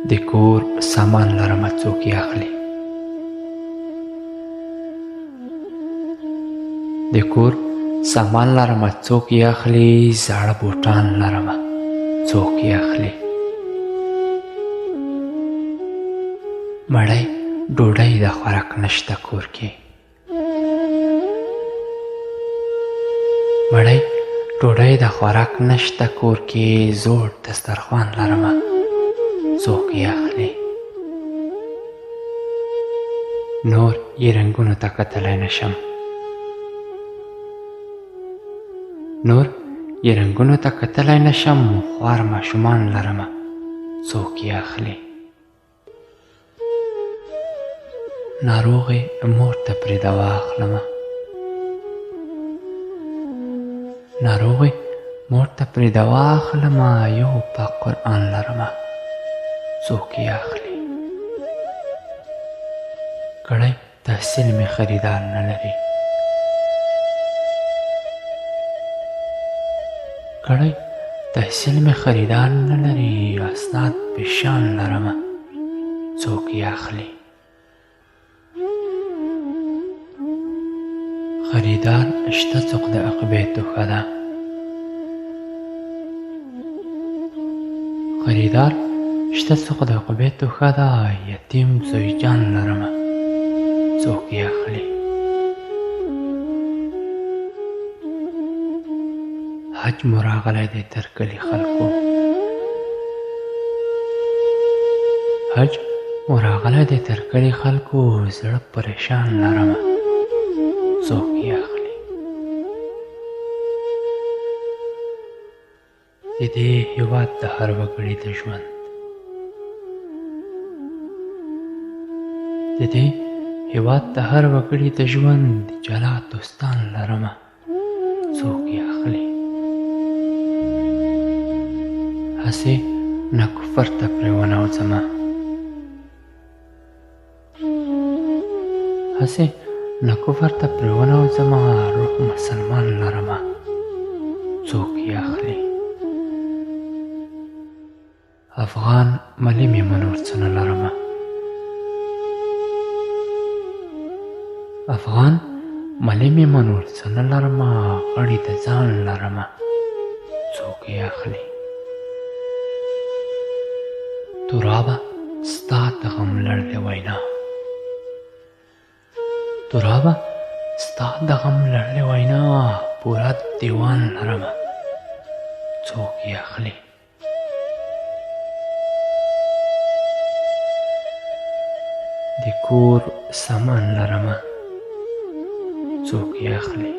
د کور سامان لرمه څوک یې اخلي. د کور سامان لرمه څوک یې اخلي، زاړه بوټان لرمه څوک یې اخلي. مړی ډوډۍ د خوراک نشته کور کې، مړی ډوډۍ د خوراک نشته کور کې، زوړ دسترخوان لرمه څوک یې اخلي. نور یې رنګونو ته کتلی نشم، نور یې رنګونو ته کتلی نشم، خوار ماشومان لرمه څوک یې اخلي. ناروغې مور ته پرې دوا اخلمه، ناروغې مور ته پرې دوا اخلمه، یو پاک قرآن لرمه څوک یې اخلي. کړی تحصیل مې خریدار نه لري، کړی تحصیل مې خریدار نه لري، اسناد پیشان لرمه څوک یې اخلي. خریدار شته څوک د عقبې توښه ده، خریدار شته څوک د عقبې توښه ده، یتیم زوی جان لرمه څوک یې اخلي. حج مو راغلی دی تر کلي خلکو، حج مو راغلی دی تر کلي خلکو، زړه پریشان لرمه څوک یې اخلي. د دې هېواد د هر وګړي د ژوند، د دې هېواد د هر وګړي د ژوند، جلا دوستان لرمه څوک یې اخلي. هسې نه کفر ته پرې ونوځمه، هسې نه کفر ته پرې ونوځمه، روح مسلمان لرمه څوک یې اخلي. افغان ملي مې منور څه نه لرمه، افغان ملي مې منور څه نه لرمه، غړي د ځان لرمه څوک یې اخلي. ترابه ستا د غم لړلې وینا، ترابه ستا د غم لړلې وینا، پوره دیوان لرمه څوک یې اخلي. د کور سامان لرمه څوک یې اخلي.